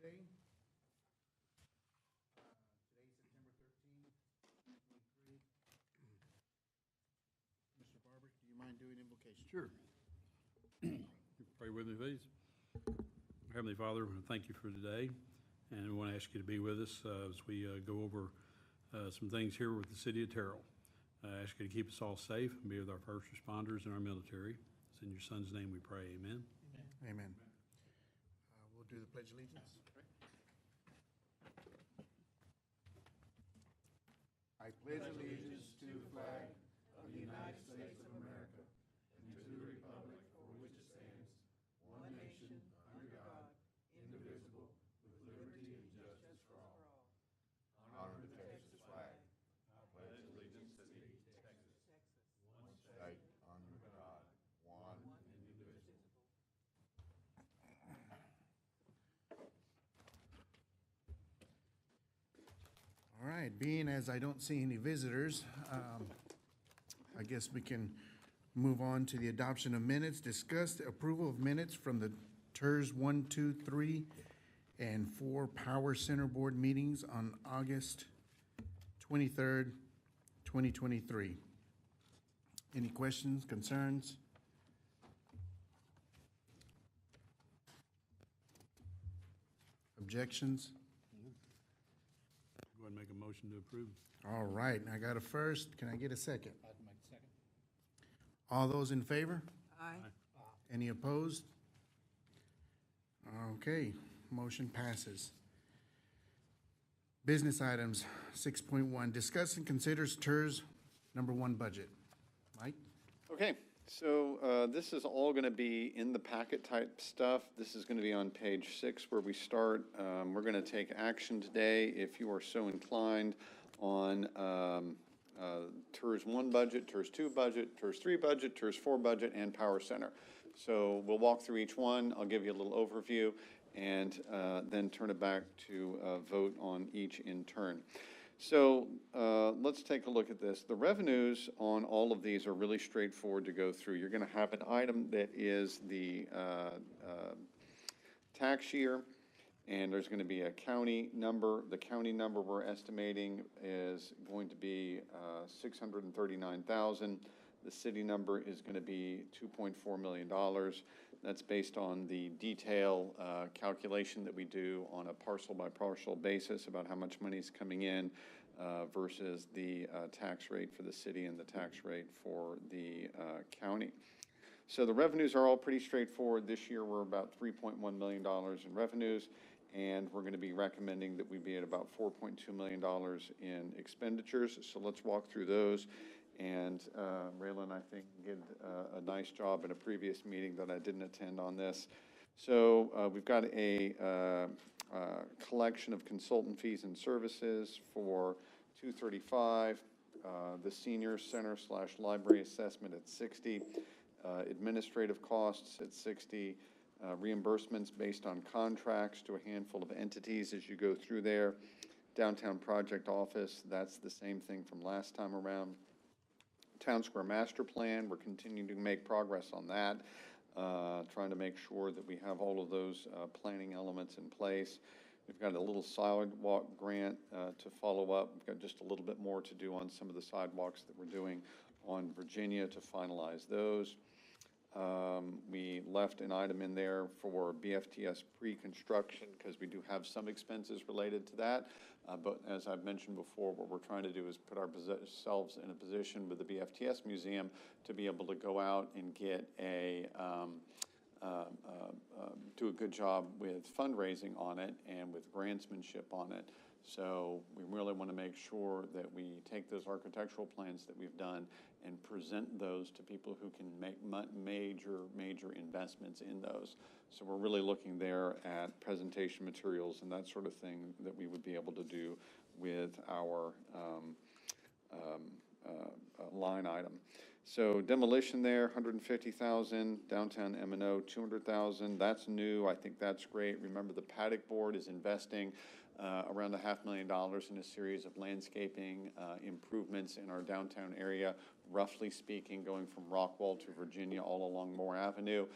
today. Today's September 13th, 2023. Mr. Barber, do you mind doing invocation? Sure. Pray with me, please. Heavenly Father, thank you for today, and we want to ask you to be with us as we go over some things here with the city of Terrell. I ask you to keep us all safe and be with our first responders and our military. It's in your son's name we pray, amen. Amen. We'll do the Pledge of Allegiance. I pledge allegiance to the flag of the United States of America and to the republic for which it stands, one nation, under God, indivisible, with liberty and justice for all. Honor the Texas flag. I pledge allegiance to Texas, one state, under God, one and indivisible. All right, being as I don't see any visitors, I guess we can move on to the adoption of minutes. Discuss the approval of minutes from the TIRZ 1, 2, 3, and 4 Power Center Board meetings on August 23rd, 2023. Any questions, concerns? Objections? Go ahead and make a motion to approve. All right, I got a first. Can I get a second? I'd make a second. All those in favor? Aye. Any opposed? Okay, motion passes. Business items, 6.1, discuss and consider TIRZ number 1 budget. Mike? Okay, so this is all going to be in the packet type stuff. This is going to be on page 6 where we start. We're going to take action today, if you are so inclined, on TIRZ 1 budget, TIRZ 2 budget, TIRZ 3 budget, TIRZ 4 budget, and Power Center. So we'll walk through each one. I'll give you a little overview and then turn it back to vote on each in turn. So let's take a look at this. The revenues on all of these are really straightforward to go through. You're going to have an item that is the tax year, and there's going to be a county number. The county number we're estimating is going to be $639,000. The city number is going to be $2.4 million. That's based on the detail calculation that we do on a parcel by parcel basis about how much money is coming in versus the tax rate for the city and the tax rate for the county. So the revenues are all pretty straightforward. This year we're about $3.1 million in revenues, and we're going to be recommending that we be at about $4.2 million in expenditures. So let's walk through those. And Raylan, I think, did a nice job in a previous meeting that I didn't attend on this. So we've got a collection of consultant fees and services for $235, the senior center / library assessment at $60, administrative costs at $60, reimbursements based on contracts to a handful of entities as you go through there. Downtown project office, that's the same thing from last time around. Town Square Master Plan, we're continuing to make progress on that, trying to make sure that we have all of those planning elements in place. We've got a little sidewalk grant to follow up. We've got just a little bit more to do on some of the sidewalks that we're doing on Virginia to finalize those. We left an item in there for BFTS pre-construction because we do have some expenses related to that. But as I've mentioned before, what we're trying to do is put ourselves in a position with the BFTS Museum to be able to go out and get do a good job with fundraising on it and with grantsmanship on it. So we really want to make sure that we take those architectural plans that we've done and present those to people who can make major investments in those. So we're really looking there at presentation materials and that sort of thing that we would be able to do with our line item. So demolition there, $150,000. Downtown M&O, $200,000. That's new. I think that's great. Remember, the Paddock Board is investing around $500,000 in a series of landscaping improvements in our downtown area. roughly speaking, going from Rockwall to Virginia all along Moore Avenue.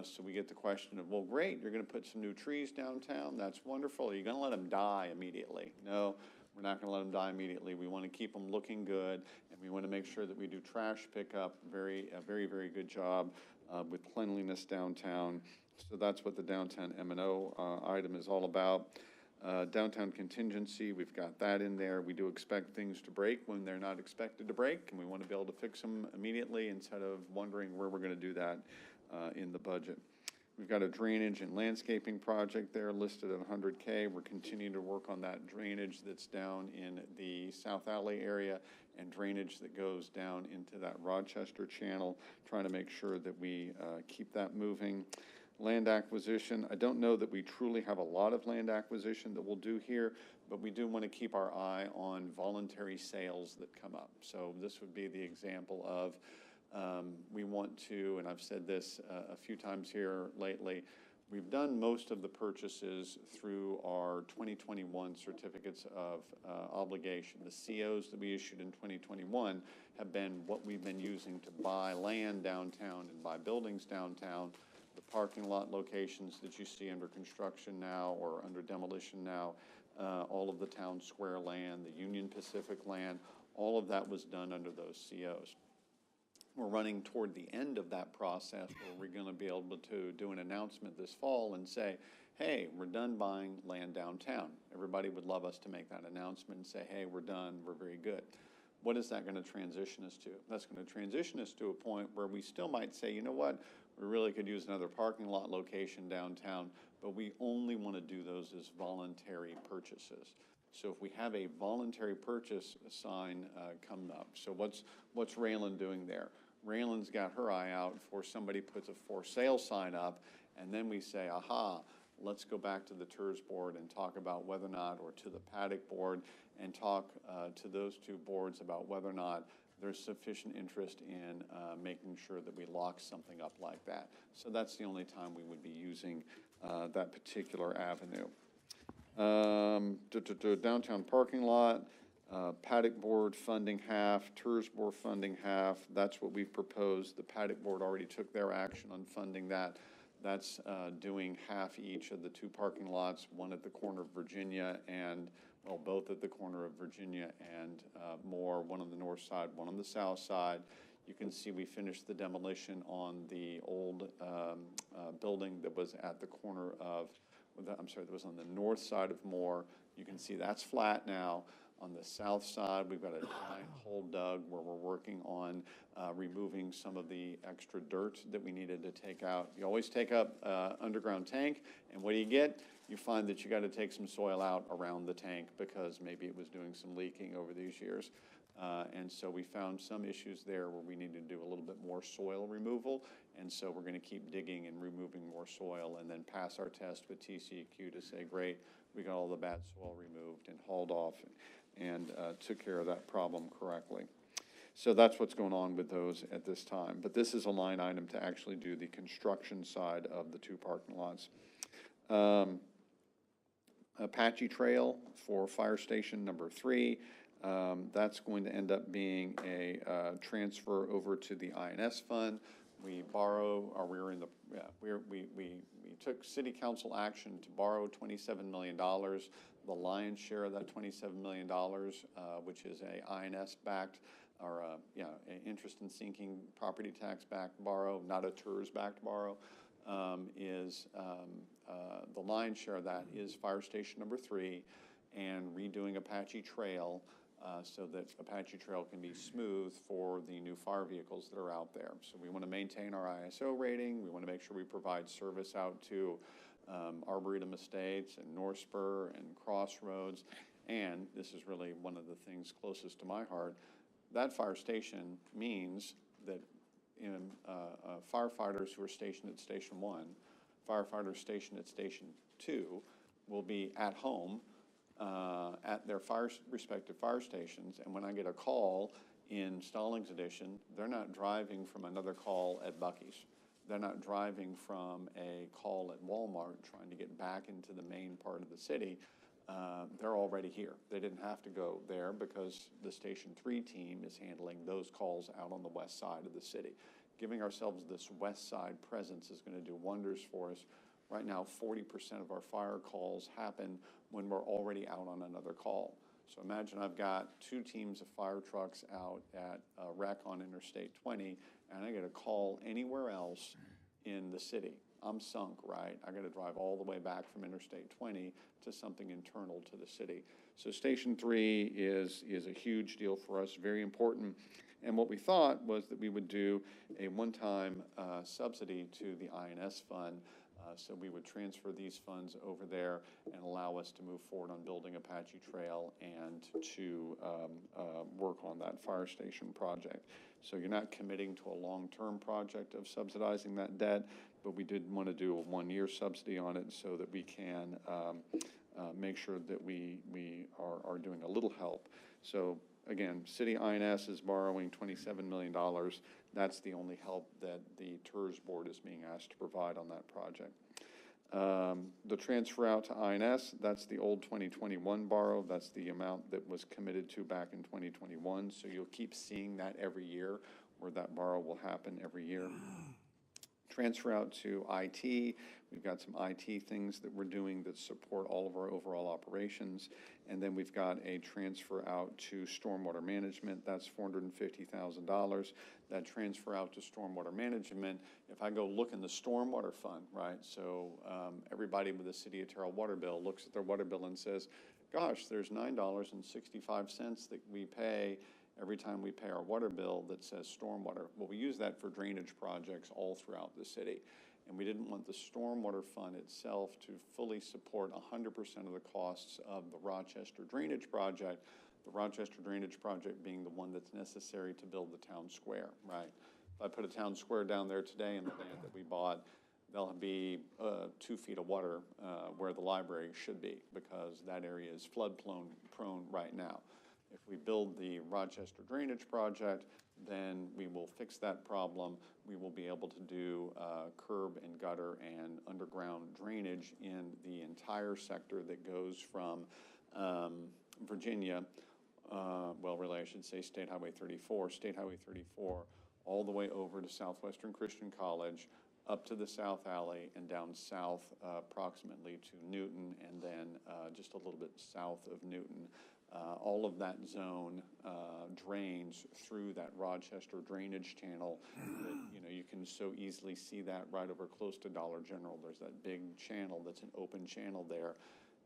So we get the question of, well, great, you're going to put some new trees downtown. That's wonderful. Are you going to let them die immediately? No, we're not going to let them die immediately. We want to keep them looking good, and we want to make sure that we do trash pickup. A very, very good job with cleanliness downtown. So that's what the downtown M&O item is all about. Downtown contingency, we've got that in there. We do expect things to break when they're not expected to break, and we want to be able to fix them immediately instead of wondering where we're going to do that in the budget. We've got a drainage and landscaping project there listed at $100K. We're continuing to work on that drainage that's down in the South Alley area and drainage that goes down into that Rochester channel, trying to make sure that we keep that moving. Land acquisition, I don't know that we truly have a lot of land acquisition that we'll do here, but we do want to keep our eye on voluntary sales that come up. So this would be the example of we want to, and I've said this a few times here lately, we've done most of the purchases through our 2021 certificates of obligation. The COs that we issued in 2021 have been what we've been using to buy land downtown and buy buildings downtown. The parking lot locations that you see under construction now or under demolition now, all of the town square land, the Union Pacific land, all of that was done under those COs. We're running toward the end of that process where we're going to be able to do an announcement this fall and say, hey, we're done buying land downtown. Everybody would love us to make that announcement and say, hey, we're done, we're very good. What is that going to transition us to? That's going to transition us to a point where we still might say, you know what, we really could use another parking lot location downtown, but we only want to do those as voluntary purchases. So if we have a voluntary purchase sign come up, so what's Raylan doing there? Raylan's got her eye out for somebody puts a for sale sign up, and then we say, aha, let's go back to the TIRZ board and talk about whether or not, or to the paddock board and talk to those two boards about whether or not there's sufficient interest in making sure that we lock something up like that. So that's the only time we would be using that particular avenue. Downtown parking lot, paddock board funding half, TIRZ board funding half. That's what we've proposed. The paddock board already took their action on funding that. That's doing half each of the two parking lots, one at the corner of Virginia and, well, both at the corner of Virginia and Moore, one on the north side, one on the south side. You can see we finished the demolition on the old building that was at the corner of, I'm sorry, that was on the north side of Moore. You can see that's flat now. On the south side, we've got a giant hole dug where we're working on removing some of the extra dirt that we needed to take out. You always take up underground tank, and what do you get? You find that you got to take some soil out around the tank because maybe it was doing some leaking over these years. And so we found some issues there where we needed to do a little bit more soil removal. And so we're going to keep digging and removing more soil and then pass our test with TCEQ to say, great, we got all the bad soil removed and hauled off and took care of that problem correctly. So that's what's going on with those at this time. But this is a line item to actually do the construction side of the two parking lots. Apache Trail for Fire Station number 3. That's going to end up being a transfer over to the INS fund. We borrow, or we took city council action to borrow $27 million. The lion's share of that $27 million, which is a INS-backed, or an interest in sinking property tax-backed borrow, not a TIRZ-backed borrow, the lion's share of that is Fire Station number 3 and redoing Apache Trail so that Apache Trail can be smooth for the new fire vehicles that are out there. So we want to maintain our ISO rating. We want to make sure we provide service out to Arboretum Estates and North Spur and Crossroads. And this is really one of the things closest to my heart. That fire station means that firefighters who are stationed at Station 1, firefighters stationed at Station 2 will be at home at their respective fire stations. And when I get a call in Stallings Edition, they're not driving from another call at Buc-ee's. They're not driving from a call at Walmart trying to get back into the main part of the city. they're already here. They didn't have to go there because the Station 3 team is handling those calls out on the west side of the city. Giving ourselves this west side presence is going to do wonders for us. Right now, 40% of our fire calls happen when we're already out on another call. So imagine I've got 2 teams of fire trucks out at a wreck on Interstate 20, and I get a call anywhere else in the city. I'm sunk, right? I got to drive all the way back from Interstate 20 to something internal to the city. So Station 3 is a huge deal for us, very important. And what we thought was that we would do a one-time subsidy to the INS fund. So we would transfer these funds over there and allow us to move forward on building Apache Trail and to work on that fire station project. So you're not committing to a long-term project of subsidizing that debt, but we did want to do a one-year subsidy on it so that we can make sure that we are doing a little help. So again, City INS is borrowing $27 million. That's the only help that the TIRZ board is being asked to provide on that project. The transfer out to INS, that's the old 2021 borrow. That's the amount that was committed to back in 2021. So you'll keep seeing that every year, where that borrow will happen every year. Transfer out to IT. We've got some IT things that we're doing that support all of our overall operations. And then we've got a transfer out to stormwater management. That's $450,000. That transfer out to stormwater management, if I go look in the stormwater fund, right? So everybody with the City of Terrell water bill looks at their water bill and says, gosh, there's $9.65 that we pay every time we pay our water bill that says stormwater. Well, we use that for drainage projects all throughout the city. And we didn't want the stormwater fund itself to fully support 100% of the costs of the Rochester drainage project, the Rochester drainage project being the one that's necessary to build the town square, right? If I put a town square down there today in the land that we bought, there'll be 2 feet of water where the library should be, because that area is flood prone right now. If we build the Rochester drainage project, then we will fix that problem. We will be able to do curb and gutter and underground drainage in the entire sector that goes from Virginia, well, really, I should say State Highway 34, all the way over to Southwestern Christian College, up to the South Alley, and down south approximately to Newton, and then just a little bit south of Newton. All of that zone drains through that Rochester drainage channel. That, you can so easily see that right over close to Dollar General. There's that big channel that's an open channel there.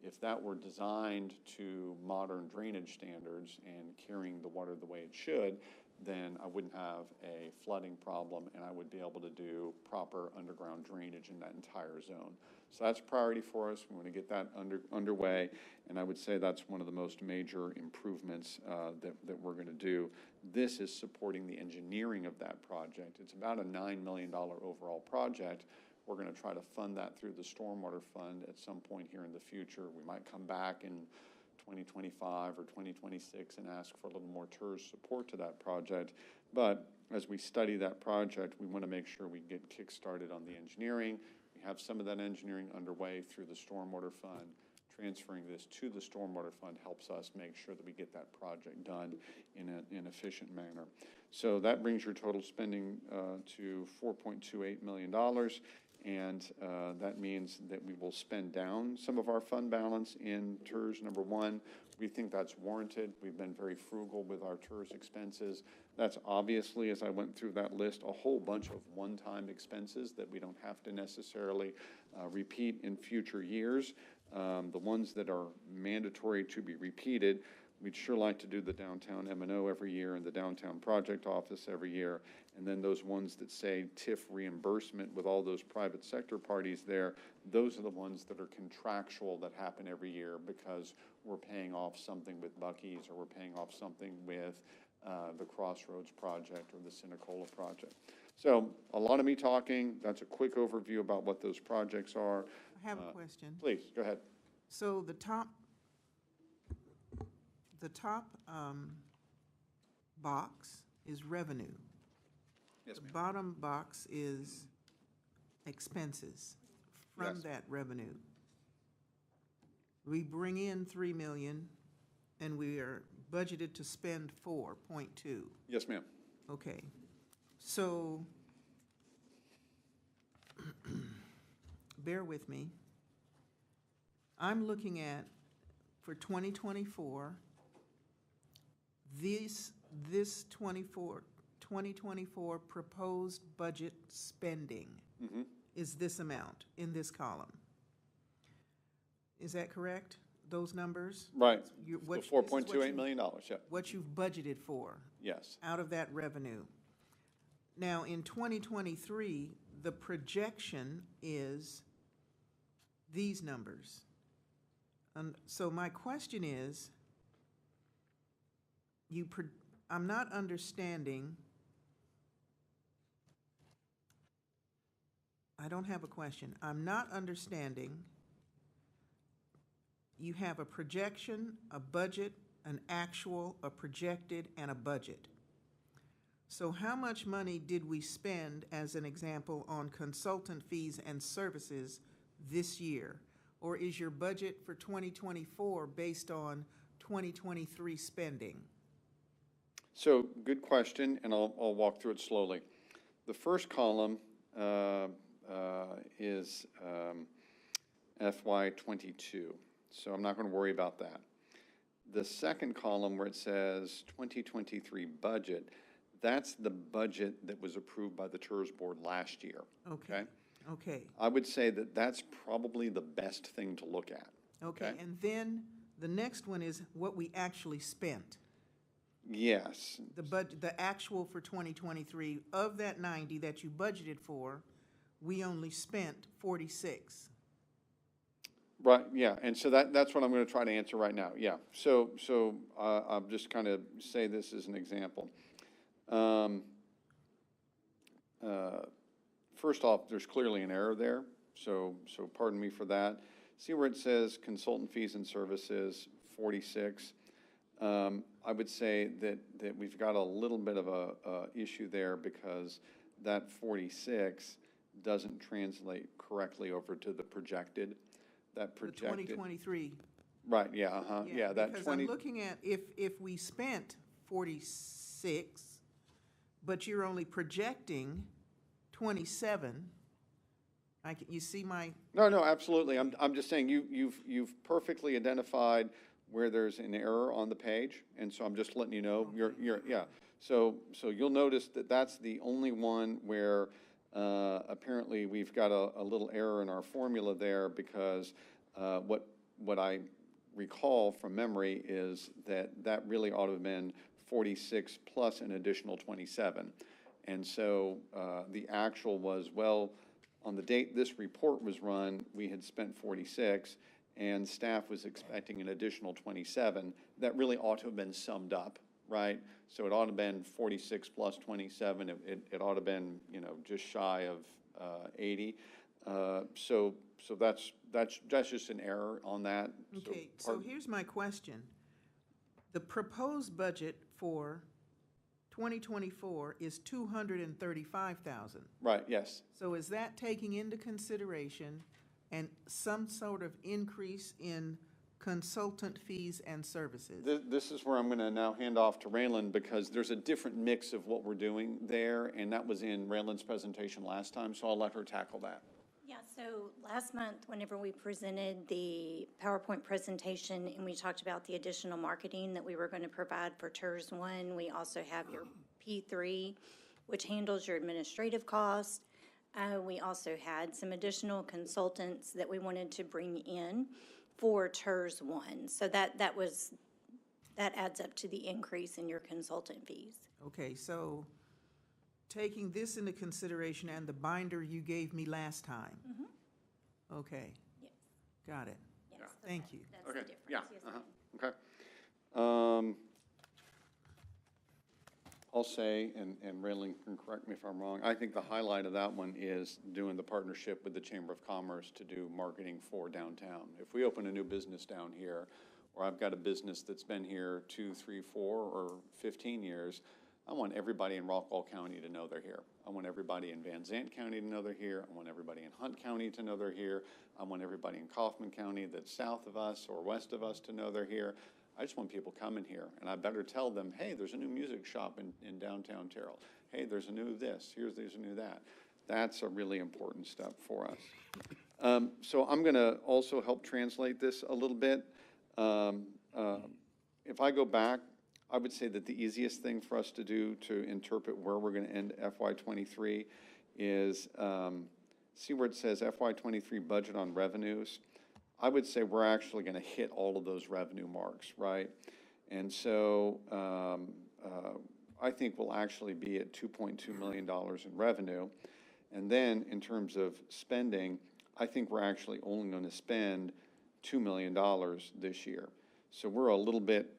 If that were designed to modern drainage standards and carrying the water the way it should, then I wouldn't have a flooding problem, and I would be able to do proper underground drainage in that entire zone. So that's a priority for us. We want to get that underway, and I would say that's one of the most major improvements that we're going to do. This is supporting the engineering of that project. It's about a $9 million overall project. We're going to try to fund that through the Stormwater Fund at some point here in the future. We might come back in 2025 or 2026 and ask for a little more TIRZ support to that project. But as we study that project, we want to make sure we get kick-started on the engineering. We have some of that engineering underway through the Stormwater Fund. Transferring this to the Stormwater Fund helps us make sure that we get that project done in an efficient manner. So that brings your total spending to $4.28 million. And that means that we will spend down some of our fund balance in TIRZ number 1. We think that's warranted. We've been very frugal with our TIRZ expenses. That's obviously, as I went through that list, a whole bunch of one-time expenses that we don't have to necessarily repeat in future years. The ones that are mandatory to be repeated, we'd sure like to do the downtown M&O every year and the downtown project office every year. And then those ones that say TIF reimbursement with all those private sector parties there, those are the ones that are contractual that happen every year because we're paying off something with Buc-ee's or we're paying off something with the Crossroads project or the Cinecola project. So a lot of me talking. That's a quick overview about what those projects are. I have a question. Please, go ahead. So the top box is revenue. Yes, The ma'am. bottom box is expenses from Yes. that revenue. we bring in 3 million, and we are budgeted to spend 4.2. Yes, ma'am. Okay, so, bear with me. I'm looking at, for 2024, this 2024 proposed budget spending Mm-hmm. is this amount in this column. Is that correct? Those numbers? Right. You- The what- this is $4.28 million, yeah. What you've budgeted for Yes. out of that revenue. Now, in 2023, the projection is these numbers. So my question is, I'm not understanding. I don't have a question. I'm not understanding. You have a projection, a budget, an actual, a projected, and a budget. So how much money did we spend, as an example, on consultant fees and services this year? Or is your budget for 2024 based on 2023 spending? So, good question, and I'll walk through it slowly. The first column is FY '22, so I'm not going to worry about that. The second column where it says 2023 budget, that's the budget that was approved by the TIRZ board last year. Okay. Okay. I would say that that's probably the best thing to look at. Okay, and then the next one is what we actually spent. Yes. The actual for 2023, of that 90 that you budgeted for, we only spent 46. Right, yeah, and so that's what I'm going to try to answer right now, yeah. So I'll just kind of say this as an example. First off, there's clearly an error there, so pardon me for that. See where it says consultant fees and services, 46. I would say that we've got a little bit of a issue there because that 46 doesn't translate correctly over to the projected. That projected. The 2023. Right, yeah, yeah, that Because 20. I'm looking at, if we spent 46, but you're only projecting 27, you see my, No, absolutely. I'm just saying you've perfectly identified where there's an error on the page, and so I'm just letting you know. Yeah. So you'll notice that that's the only one where apparently we've got a little error in our formula there because what I recall from memory is that really ought to have been 46 plus an additional 27. And so the actual was, well, on the date this report was run, we had spent 46, and staff was expecting an additional 27. That really ought to have been summed up, right? So it ought to have been 46 plus 27. It ought to have been, just shy of 80. So that's just an error on that. okay, so here's my question. The proposed budget for 2024 is 235,000. Right, yes. So is that taking into consideration and some sort of increase in consultant fees and services? This is where I'm going to now hand off to Raylan because there's a different mix of what we're doing there, and that was in Raylan's presentation last time, so I'll let her tackle that. Yeah, so last month, whenever we presented the PowerPoint presentation and we talked about the additional marketing that we were going to provide for TIRZ 1, we also have your P3, which handles your administrative costs. We also had some additional consultants that we wanted to bring in for TIRZ 1. So that adds up to the increase in your consultant fees. Okay, so taking this into consideration and the binder you gave me last time? Mm-hmm. Okay. Yes. Got it. Yes, so Thank you. That's Okay, the difference. yeah, Yes, okay. I'll say, and Raylan can correct me if I'm wrong, I think the highlight of that one is doing the partnership with the Chamber of Commerce to do marketing for downtown. If we open a new business down here, or I've got a business that's been here 2, 3, 4, or 15 years, I want everybody in Rockwall County to know they're here. I want everybody in Van Zant County to know they're here. I want everybody in Hunt County to know they're here. I want everybody in Kaufman County that's south of us or west of us to know they're here. I just want people coming here, and I better tell them, hey, there's a new music shop in downtown Terrell. Hey, there's a new this, there's a new that. That's a really important step for us. So I'm gonna also help translate this a little bit. If I go back, I would say that the easiest thing for us to do to interpret where we're gonna end FY23 is, see where it says FY23 budget on revenues. I would say we're actually going to hit all of those revenue marks, right? And so I think we'll actually be at $2.2 million in revenue. And then in terms of spending, I think we're actually only going to spend $2 million this year. So we're a little bit,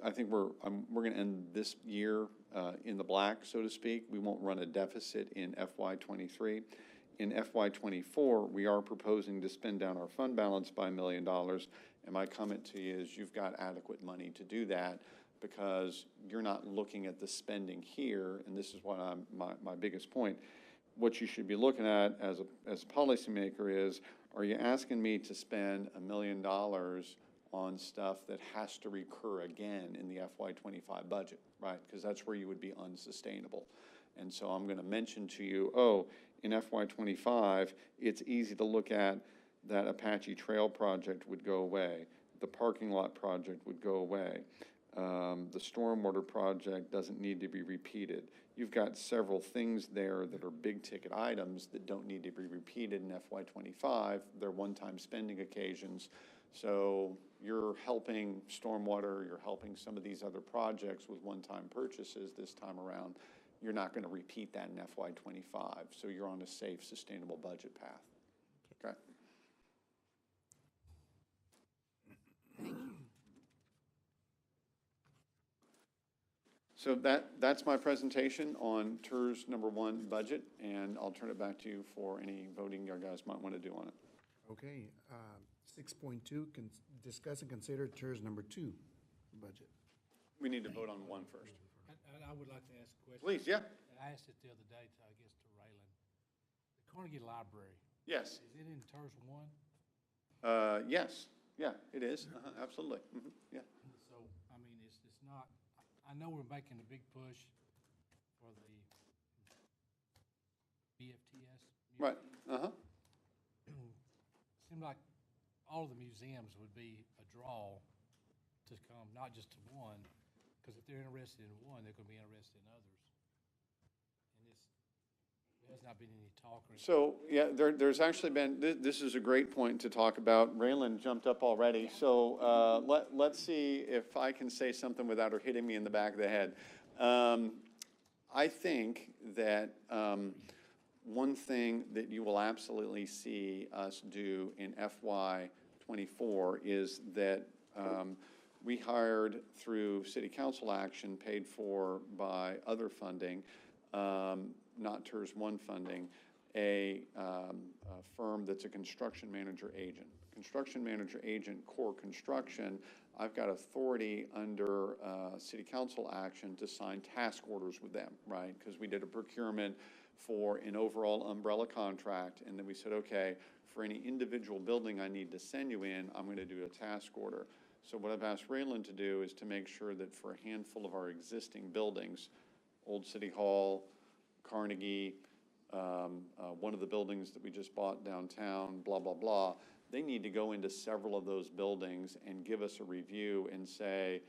I think we're going to end this year in the black, so to speak. We won't run a deficit in FY23. In FY24, we are proposing to spend down our fund balance by $1 million. And my comment to you is you've got adequate money to do that because you're not looking at the spending here. And this is what my biggest point. What you should be looking at as a policymaker is, are you asking me to spend $1 million on stuff that has to recur again in the FY25 budget, right? Because that's where you would be unsustainable. And so I'm going to mention to you, in FY25, it's easy to look at that Apache Trail project would go away. The parking lot project would go away. The stormwater project doesn't need to be repeated. You've got several things there that are big ticket items that don't need to be repeated in FY25. They're one-time spending occasions. So you're helping stormwater, you're helping some of these other projects with one-time purchases this time around. You're not going to repeat that in FY25, so you're on a safe, sustainable budget path. Okay. So that's my presentation on TIRZ #1 budget, and I'll turn it back to you for any voting you guys might want to do on it. Okay, 6.2, discuss and consider TIRZ #2 budget. We need to vote on one first. I would like to ask a question. Please, yeah. I asked it the other day, I guess, to Raylan. The Carnegie Library, Yes. is it in TIRZ 1? Yes. Yeah, it is. Absolutely. Yeah. So, I mean, it's not, I know we're making a big push for the BFTS. Right. Seemed like all of the museums would be a draw to come, not just to one, because if they're interested in one, they're going to be interested in others. And there's not been any talk or anything. So, yeah, there's actually been, this is a great point to talk about. Raylan jumped up already. So let's see if I can say something without her hitting me in the back of the head. I think that one thing that you will absolutely see us do in FY24 is that we hired through city council action, paid for by other funding, not TIRZ 1 funding, a firm that's a construction manager agent. Construction manager agent, core construction, I've got authority under city council action to sign task orders with them, right? Because we did a procurement for an overall umbrella contract, and then we said, okay, for any individual building I need to send you in, I'm going to do a task order. So what I've asked Raylan to do is to make sure that for a handful of our existing buildings, Old City Hall, Carnegie, one of the buildings that we just bought downtown, blah, blah, blah, they need to go into several of those buildings and give us a review and say,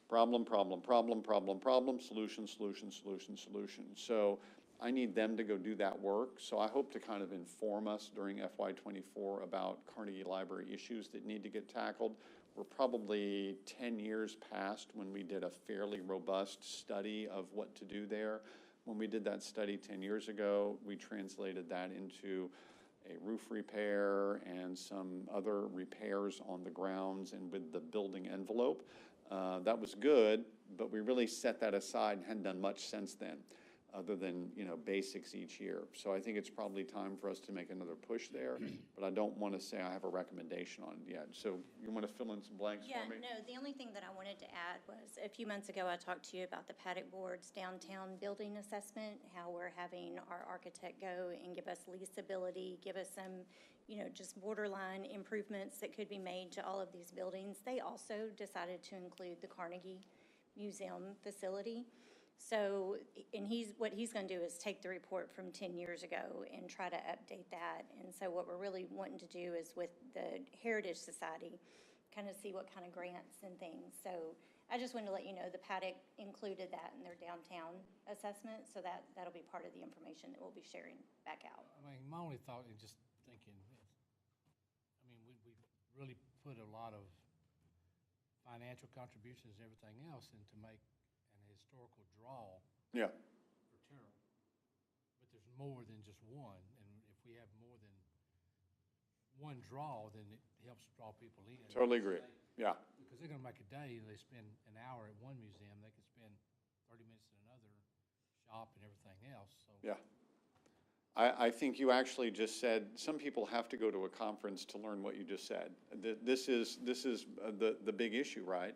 problem, problem, problem, problem, problem, solution, solution, solution, solution. So I need them to go do that work. So I hope to kind of inform us during FY24 about Carnegie Library issues that need to get tackled. We're probably 10 years past when we did a fairly robust study of what to do there. When we did that study 10 years ago, we translated that into a roof repair and some other repairs on the grounds and with the building envelope. That was good, but we really set that aside and hadn't done much since then. other than, basics each year. So I think it's probably time for us to make another push there, but I don't want to say I have a recommendation on it yet. So you want to fill in some blanks Yeah, for me? no, the only thing that I wanted to add was, a few months ago, I talked to you about the paddock board's downtown building assessment, how we're having our architect go and give us leasability, give us some, just borderline improvements that could be made to all of these buildings. They also decided to include the Carnegie Museum facility. So, and what he's going to do is take the report from 10 years ago and try to update that. And so what we're really wanting to do is with the Heritage Society, kind of see what kind of grants and things. So I just wanted to let you know the paddock included that in their downtown assessment. So that'll be part of the information that we'll be sharing back out. I mean, my only thought is just thinking, we really put a lot of financial contributions and everything else into make an historical draw Yeah. for Terrell. But there's more than just one, and if we have more than one draw, then it helps draw people in. Totally agree. Yeah. Because they're gonna make a day, and they spend an hour at one museum, they could spend 30 minutes at another, shop and everything else, so. Yeah. I think you actually just said, some people have to go to a conference to learn what you just said. This is the big issue, right?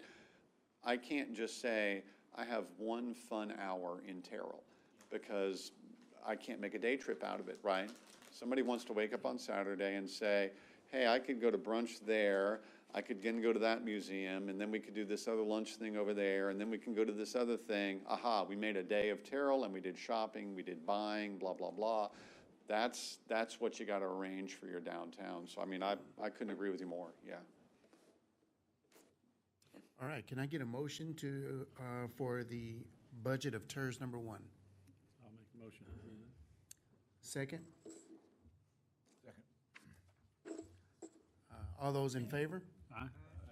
I can't just say, I have one fun hour in Terrell, because I can't make a day trip out of it, right? Somebody wants to wake up on Saturday and say, hey, I could go to brunch there, I could then go to that museum, and then we could do this other lunch thing over there, and then we can go to this other thing. Aha, we made a day of Terrell, and we did shopping, we did buying, blah, blah, blah. That's what you got to arrange for your downtown. So, I couldn't agree with you more, yeah. All right, can I get a motion for the budget of TIRZ number 1? I'll make a motion. Second? Second. All those in favor? Aye.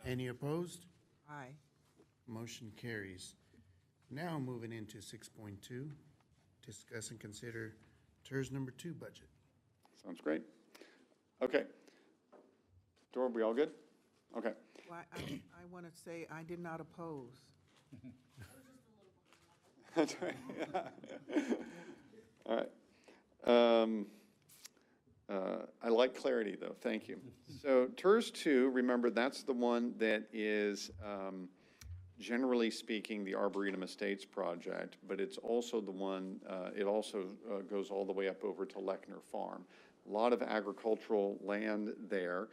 Any opposed? Aye. Motion carries. Now moving into 6.2, discuss and consider TIRZ number 2 budget. Sounds great. Okay. Dora, we all good? Okay. Well, I want to say I did not oppose. That's right. All right. I like clarity, though. Thank you. So TIRZ 2, remember, that's the one that is, generally speaking, the Arboretum Estates project, but it's also the one, it also goes all the way up over to Lechner Farm. A lot of agricultural land there.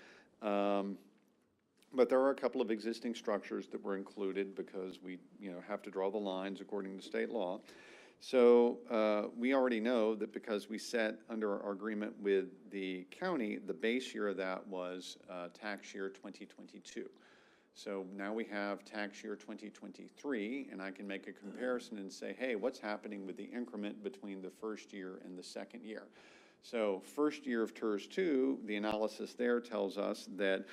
But there are a couple of existing structures that were included because we, have to draw the lines according to state law. So we already know that because we set under our agreement with the county, the base year of that was tax year 2022. So now we have tax year 2023, and I can make a comparison and say, hey, what's happening with the increment between the first year and the second year? So first year of TIRZ 2, the analysis there tells us that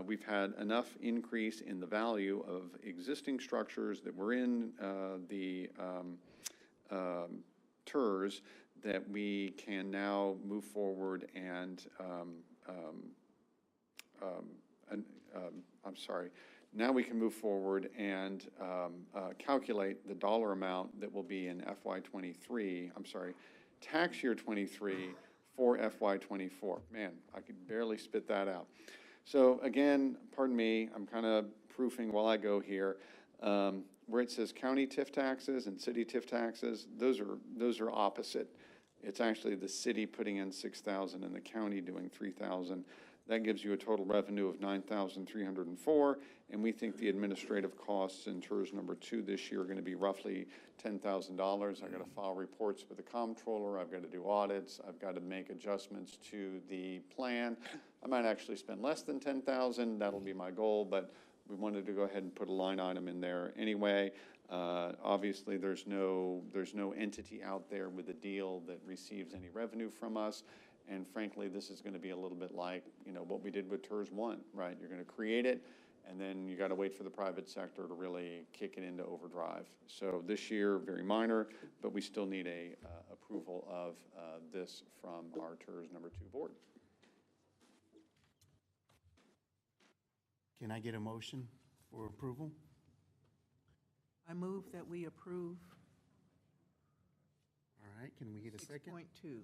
we've had enough increase in the value of existing structures that were in the TIRZ that we can now move forward and now we can move forward and calculate the dollar amount that will be in tax year 23 for FY24. Man, I could barely spit that out. So again, pardon me, I'm kind of proofing while I go here. Where it says county TIF taxes and city TIF taxes, those are opposite. It's actually the city putting in 6,000 and the county doing 3,000. That gives you a total revenue of 9,304, and we think the administrative costs in TIRZ number 2 this year are going to be roughly $10,000. I've got to file reports with the comptroller. I've got to do audits. I've got to make adjustments to the plan. I might actually spend less than $10,000. That'll be my goal, but we wanted to go ahead and put a line item in there anyway. Obviously, there's no entity out there with a deal that receives any revenue from us. And frankly, this is going to be a little bit like, what we did with TIRZ 1, right? You're going to create it, and then you got to wait for the private sector to really kick it into overdrive. So this year, very minor, but we still need a approval of this from our TIRZ number 2 board. Can I get a motion for approval? I move that we approve All right, can we get a second? 6.2.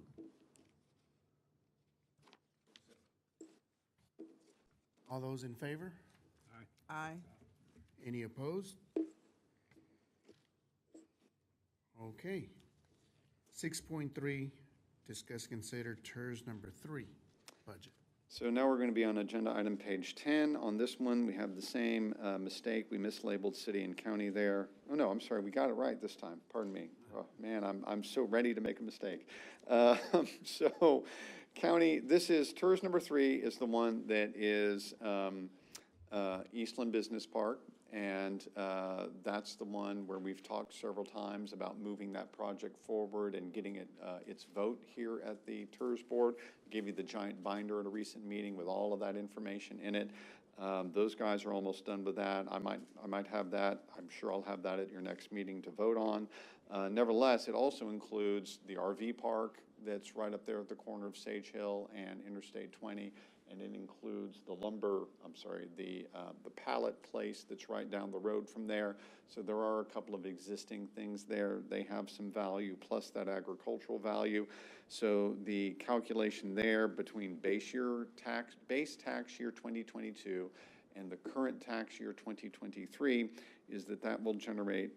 All those in favor? Aye. Any opposed? Okay. 6.3, discuss, consider TIRZ number 3, budget. So now we're going to be on agenda item page 10. On this one, we have the same mistake. We mislabeled city and county there. Oh, no, I'm sorry, we got it right this time. Pardon me. Oh, man, I'm so ready to make a mistake. So county, this is, TIRZ number 3 is the one that is Eastland Business Park. And that's the one where we've talked several times about moving that project forward and getting it its vote here at the TIRZ board. I gave you the giant binder at a recent meeting with all of that information in it. Those guys are almost done with that. I might have that. I'm sure I'll have that at your next meeting to vote on. Nevertheless, it also includes the RV park that's right up there at the corner of Sage Hill and Interstate 20. And it includes the the pallet place that's right down the road from there. So there are a couple of existing things there. They have some value plus that agricultural value. So the calculation there between base tax year 2022 and the current tax year 2023 is that will generate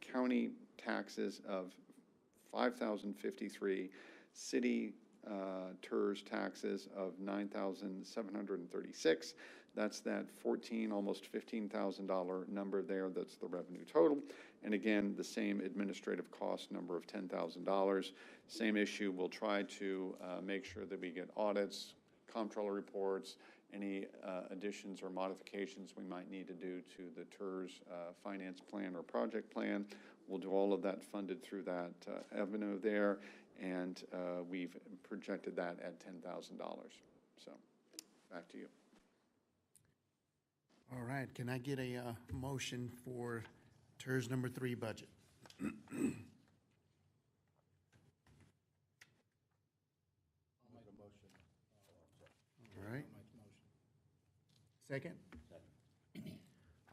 county taxes of $5,053, city TIRZ taxes of $9,736. That's that almost $15,000 number there. That's the revenue total. And again, the same administrative cost number of $10,000. Same issue. We'll try to make sure that we get audits, comptroller reports, any additions or modifications we might need to do to the TIRZ finance plan or project plan. We'll do all of that funded through that avenue there. And we've projected that at $10,000. So, back to you. All right, can I get a motion for TIRZ number 3 budget? All right. Second?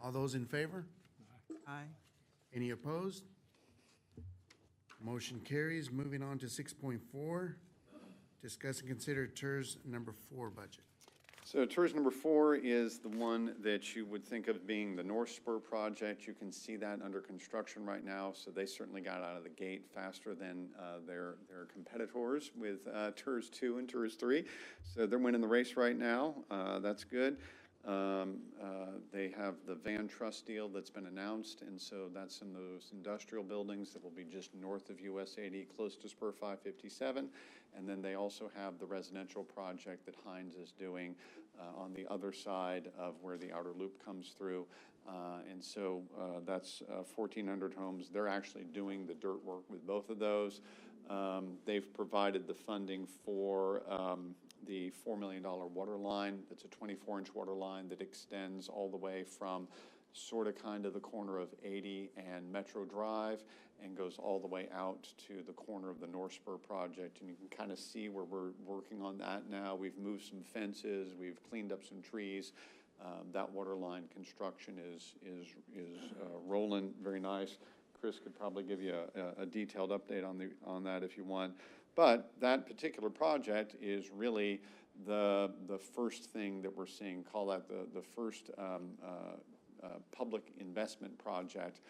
All those in favor? Aye. Any opposed? Motion carries. Moving on to 6.4, discuss and consider TIRZ number 4 budget. So TIRZ number 4 is the one that you would think of being the North Spur project. You can see that under construction right now, so they certainly got out of the gate faster than their competitors with TIRZ 2 and TIRZ 3. So they're winning the race right now. That's good. They have the Van Trust deal that's been announced, and so that's in those industrial buildings that will be just north of US 80, close to Spur 557. And then they also have the residential project that Hines is doing on the other side of where the outer loop comes through. And so that's 1,400 homes. They're actually doing the dirt work with both of those. They've provided the funding for the $4 million water line. It's a 24-inch water line that extends all the way from kind of the corner of 80 and Metro Drive and goes all the way out to the corner of the North Spur project. And you can kind of see where we're working on that now. We've moved some fences, we've cleaned up some trees. That water line construction is rolling very nice. Chris could probably give you a detailed update on that if you want. But that particular project is really the first thing that we're seeing. Call that the first public investment project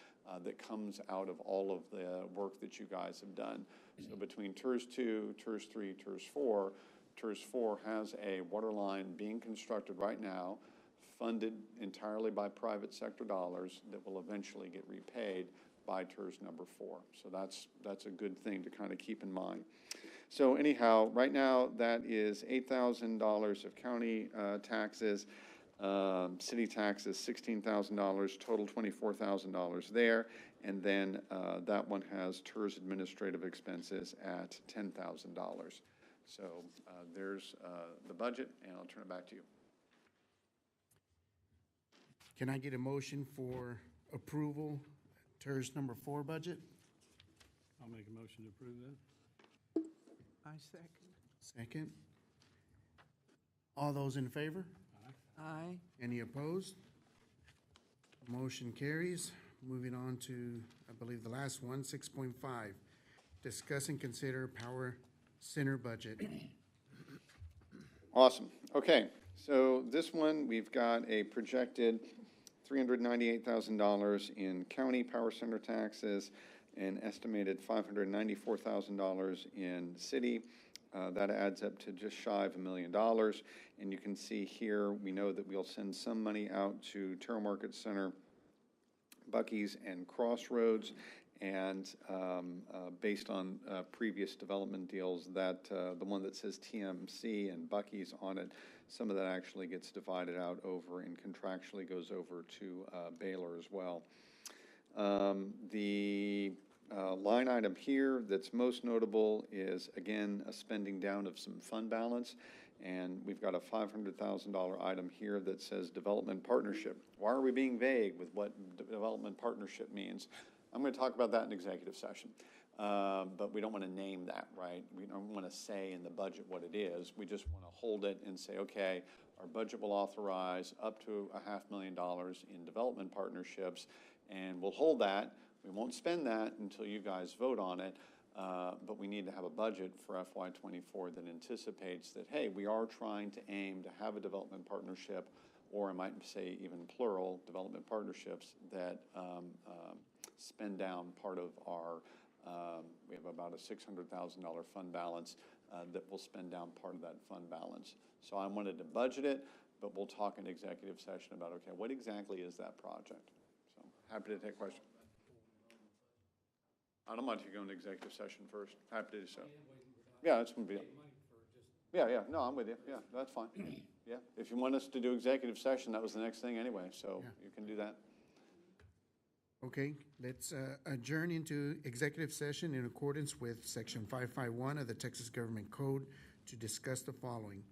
that comes out of all of the work that you guys have done. So between TIRZ 2, TIRZ 3, TIRZ 4, TIRZ 4 has a water line being constructed right now, funded entirely by private sector dollars that will eventually get repaid by TIRZ number 4. So that's a good thing to kind of keep in mind. So anyhow, right now that is $8,000 of county taxes, city taxes $16,000, total $24,000 there, and then that one has TIRZ administrative expenses at $10,000. So there's the budget, and I'll turn it back to you. Can I get a motion for approval, TIRZ number 4 budget? I'll make a motion to approve that. I second. Second. All those in favor? Aye. Any opposed? Motion carries. Moving on to, I believe, the last one, 6.5. discuss and consider power center budget. Awesome. Okay, so this one, we've got a projected $398,000 in county power center taxes, an estimated $594,000 in city. That adds up to just shy of $1 million. And you can see here, we know that we'll send some money out to Terrell Market Center, Bucky's, and Crossroads. And based on previous development deals, that the one that says TMC and Bucky's on it, some of that actually gets divided out over and contractually goes over to Baylor as well. The line item here that's most notable is, again, a spending down of some fund balance. And we've got a $500,000 item here that says development partnership. Why are we being vague with what development partnership means? I'm going to talk about that in executive session, but we don't want to name that, right? We don't want to say in the budget what it is. We just want to hold it and say, okay, our budget will authorize up to $500,000 in development partnerships, and we'll hold that. We won't spend that until you guys vote on it, but we need to have a budget for FY24 that anticipates that, hey, we are trying to aim to have a development partnership, or I might say even plural development partnerships that spend down part of our, we have about a $600,000 fund balance that will spend down part of that fund balance. So I wanted to budget it, but we'll talk in executive session about, okay, what exactly is that project? So happy to take questions. I don't mind if you go into executive session first. Happy to do so. Yeah, that's going to be. Yeah, no, I'm with you. Yeah, that's fine. Yeah, if you want us to do executive session, that was the next thing anyway, so you can do that. Okay, let's adjourn into executive session in accordance with Section 551 of the Texas Government Code to discuss the following.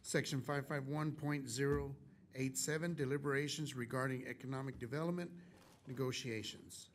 Section 551.087, deliberations regarding economic development negotiations.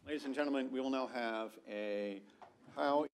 Ladies and gentlemen, we will now have a how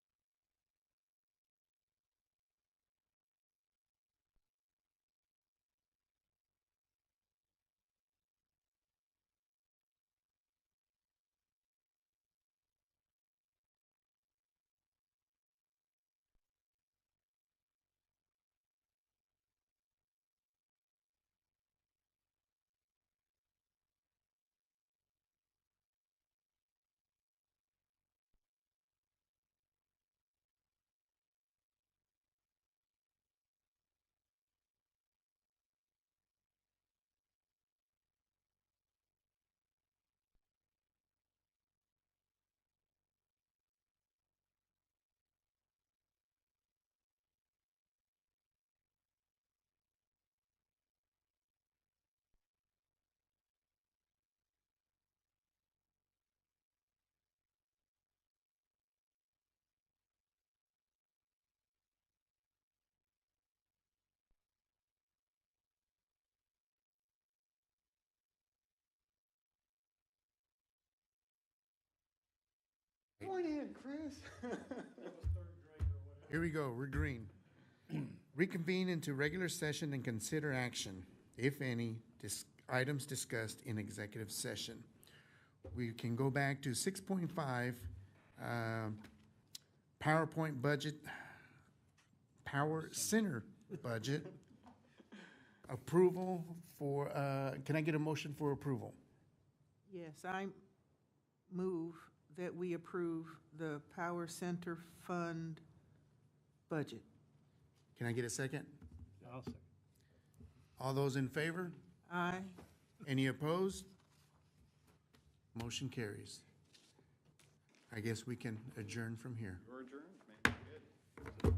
Point in, Chris. Here we go, we're green. Reconvene into regular session and consider action, if any, items discussed in executive session. We can go back to 6.5, PowerPoint budget, Power Center budget, approval for, can I get a motion for approval? Yes, I move that we approve the Power Center Fund budget. Can I get a second? I'll second. All those in favor? Aye. Any opposed? Motion carries. I guess we can adjourn from here. You're adjourned, man. Good.